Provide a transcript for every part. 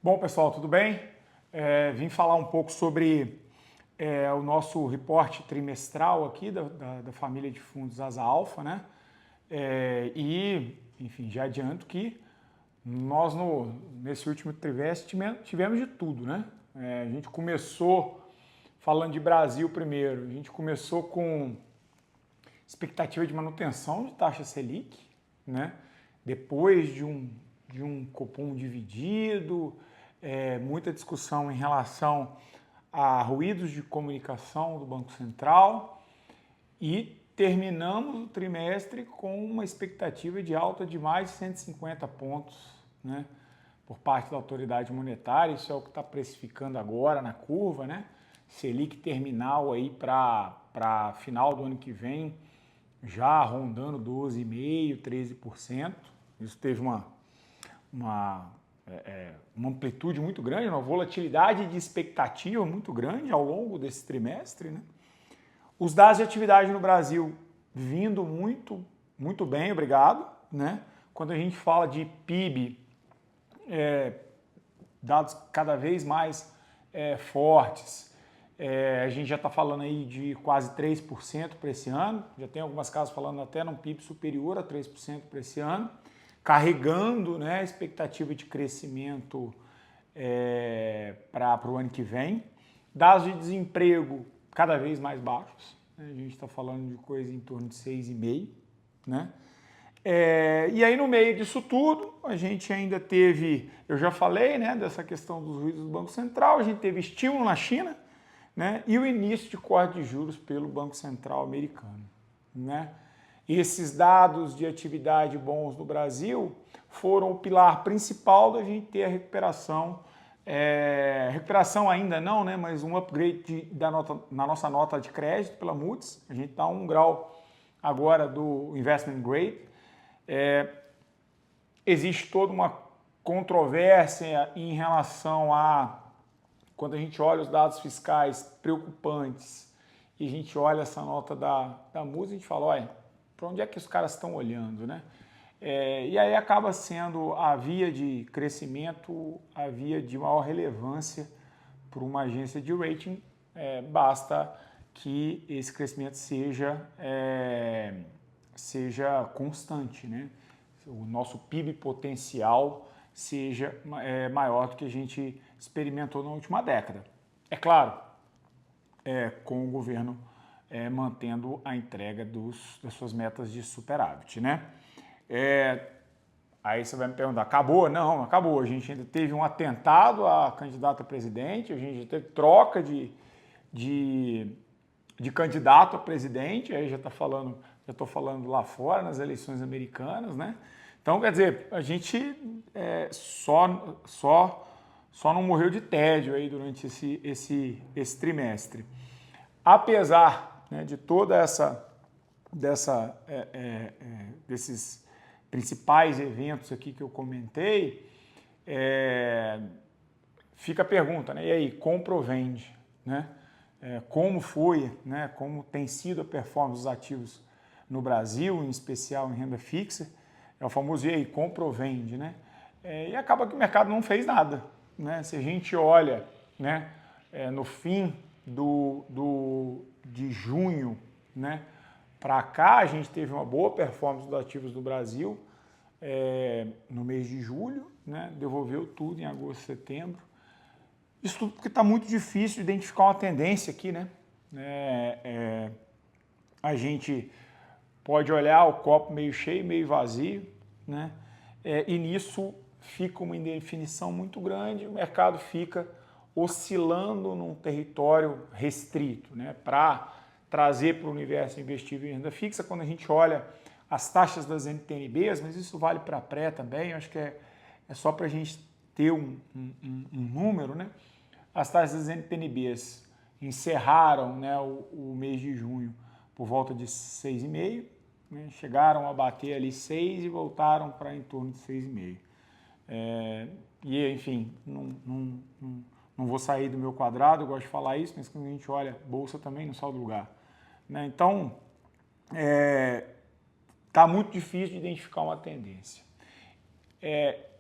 Bom, pessoal, tudo bem? Vim falar um pouco sobre o nosso reporte trimestral aqui da família de fundos Asa Alfa, né? Enfim, já adianto que nós nesse último trimestre tivemos de tudo, né? A gente começou falando de Brasil primeiro, a gente começou com expectativa de manutenção de taxa Selic, né? Depois de um Copom dividido, muita discussão em relação a ruídos de comunicação do Banco Central e terminamos o trimestre com uma expectativa de alta de mais de 150 pontos, né, por parte da autoridade monetária. Isso é o que está precificando agora na curva, né? Selic terminal aí para final do ano que vem, já rondando 12,5%, 13%. Isso teve uma amplitude muito grande, uma volatilidade de expectativa muito grande ao longo desse trimestre, né? Os dados de atividade no Brasil vindo muito bem, obrigado, né? Quando a gente fala de PIB, dados cada vez mais fortes, a gente já está falando aí de quase 3% para esse ano, já tem algumas casas falando até num PIB superior a 3% para esse ano, carregando, né, a expectativa de crescimento para o ano que vem. Dados de desemprego cada vez mais baixos, né? A gente está falando de coisa em torno de 6,5%, né? E aí no meio disso tudo, a gente ainda teve, eu já falei, né, dessa questão dos ruídos do Banco Central, a gente teve estímulo na China, né, e o início de corte de juros pelo Banco Central americano, né? Esses dados de atividade bons no Brasil foram o pilar principal da gente ter a recuperação. Recuperação ainda não, né, mas um upgrade na nossa nota de crédito pela Moody's. A gente está 1 grau agora do Investment Grade. Existe toda uma controvérsia em relação a, quando a gente olha os dados fiscais preocupantes e a gente olha essa nota da Moody's, a gente fala, olha, para onde é que os caras estão olhando, né? E aí acaba sendo a via de crescimento, a via de maior relevância para uma agência de rating. Basta que esse crescimento seja constante, né? O nosso PIB potencial seja maior do que a gente experimentou na última década. É claro, com o governo mantendo a entrega das suas metas de superávit, né? Aí você vai me perguntar, acabou? Não, não acabou. A gente ainda teve um atentado a candidato a presidente, a gente teve troca de candidato a presidente, aí já estou falando lá fora, nas eleições americanas, né? Então, quer dizer, a gente só não morreu de tédio aí durante esse trimestre. Apesar, né, de toda desses principais eventos aqui que eu comentei, fica a pergunta, né? E aí, compra ou vende, né? Como foi, né? Como tem sido a performance dos ativos no Brasil, em especial em renda fixa? É o famoso e aí, compra ou vende, né? E acaba que o mercado não fez nada, né? Se a gente olha, né, no fim de junho, né, para cá, a gente teve uma boa performance dos ativos do Brasil no mês de julho, né, devolveu tudo em agosto e setembro. Isso tudo porque está muito difícil de identificar uma tendência aqui, né? A gente pode olhar o copo meio cheio, meio vazio, né? E nisso fica uma indefinição muito grande, o mercado fica oscilando num território restrito, né? Para trazer para o universo investível em renda fixa, quando a gente olha as taxas das NTN-Bs, mas isso vale para a pré também, eu acho que é só para a gente ter um número, né? As taxas das NTN-Bs encerraram, né, o mês de junho por volta de 6,5%, né? Chegaram a bater ali 6 e voltaram para em torno de 6,5%. Enfim, não vou sair do meu quadrado, eu gosto de falar isso, mas quando a gente olha bolsa também não sai do lugar, né? Então, está muito difícil de identificar uma tendência.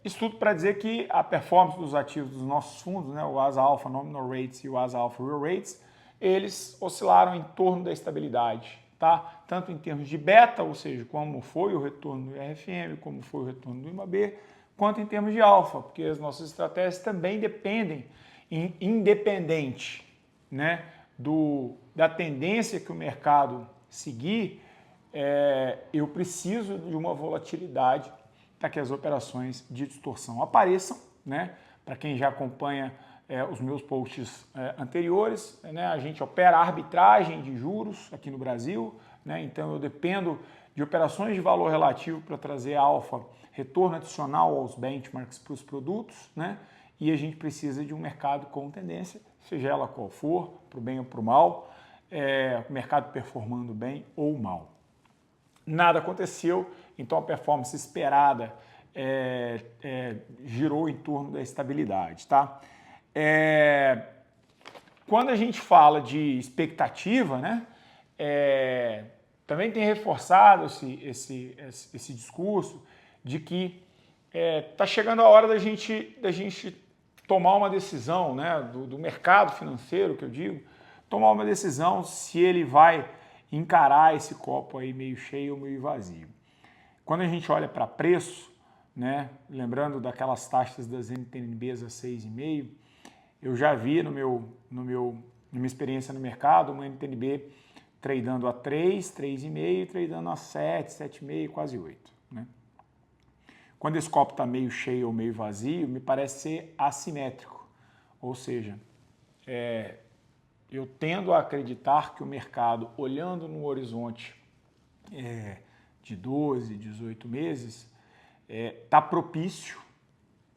Estudo para dizer que a performance dos ativos dos nossos fundos, né, o Asa Alpha Nominal Rates e o Asa Alpha Real Rates, eles oscilaram em torno da estabilidade, tá? Tanto em termos de beta, ou seja, como foi o retorno do IRFM, como foi o retorno do IMAB, quanto em termos de alfa, porque as nossas estratégias também dependem, independente, né, da tendência que o mercado seguir, eu preciso de uma volatilidade para que as operações de distorção apareçam, né? Para quem já acompanha os meus posts anteriores, né? A gente opera arbitragem de juros aqui no Brasil, né? Então eu dependo de operações de valor relativo para trazer alfa, retorno adicional aos benchmarks para os produtos, né? E a gente precisa de um mercado com tendência, seja ela qual for, para o bem ou para o mal, o mercado performando bem ou mal. Nada aconteceu, então a performance esperada girou em torno da estabilidade, tá? Quando a gente fala de expectativa, né, também tem reforçado esse discurso de que está chegando a hora da gente tomar uma decisão, né, do mercado financeiro, que eu digo, tomar uma decisão se ele vai encarar esse copo aí meio cheio ou meio vazio. Quando a gente olha para preço, né, lembrando daquelas taxas das NTNBs a 6,5, eu já vi na minha experiência no mercado uma NTNB tradando a 3, 3,5, tradando a 7, 7,5, quase 8. Né? Quando esse copo está meio cheio ou meio vazio, me parece ser assimétrico, ou seja, eu tendo a acreditar que o mercado, olhando no horizonte de 12, 18 meses, está propício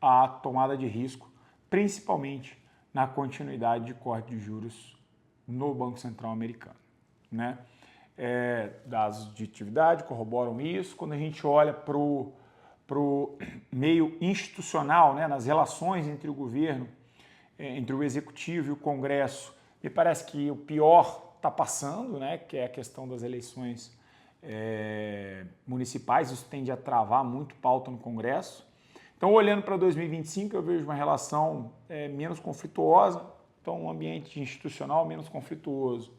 à tomada de risco, principalmente na continuidade de corte de juros no Banco Central americano. Né? Dados de atividade corroboram isso. Quando a gente olha para o meio institucional, né, nas relações entre o governo, entre o executivo e o Congresso, me parece que o pior está passando, né, que é a questão das eleições municipais. Isso tende a travar muito pauta no Congresso. Então, olhando para 2025, eu vejo uma relação menos conflituosa, então um ambiente institucional menos conflituoso.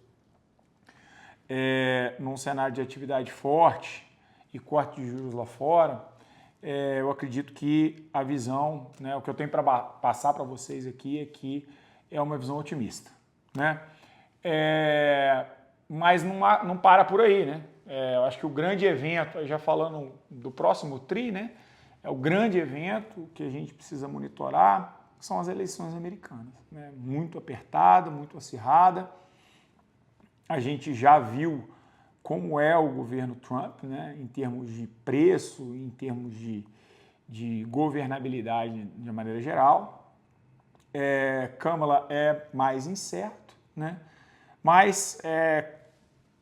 Num cenário de atividade forte e corte de juros lá fora, eu acredito que a visão, né, o que eu tenho para passar para vocês aqui é que é uma visão otimista. Né? Mas não para por aí. Né? Eu acho que o grande evento, já falando do próximo TRI, né, o grande evento que a gente precisa monitorar são as eleições americanas. Né? Muito apertada, muito acirrada. A gente já viu como é o governo Trump, né, em termos de preço, em termos de governabilidade de maneira geral. Câmara é mais incerto, né, mas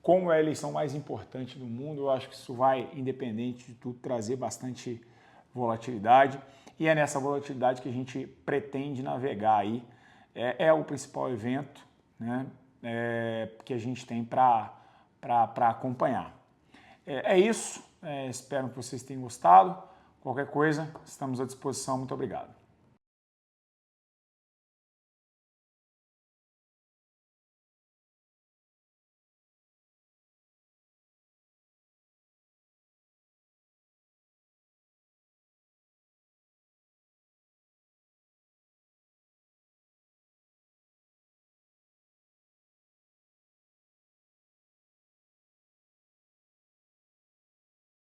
como é a eleição mais importante do mundo, eu acho que isso vai, independente de tudo, trazer bastante volatilidade, e é nessa volatilidade que a gente pretende navegar aí. É o principal evento, né, que a gente tem para acompanhar. É isso, espero que vocês tenham gostado. Qualquer coisa, estamos à disposição. Muito obrigado.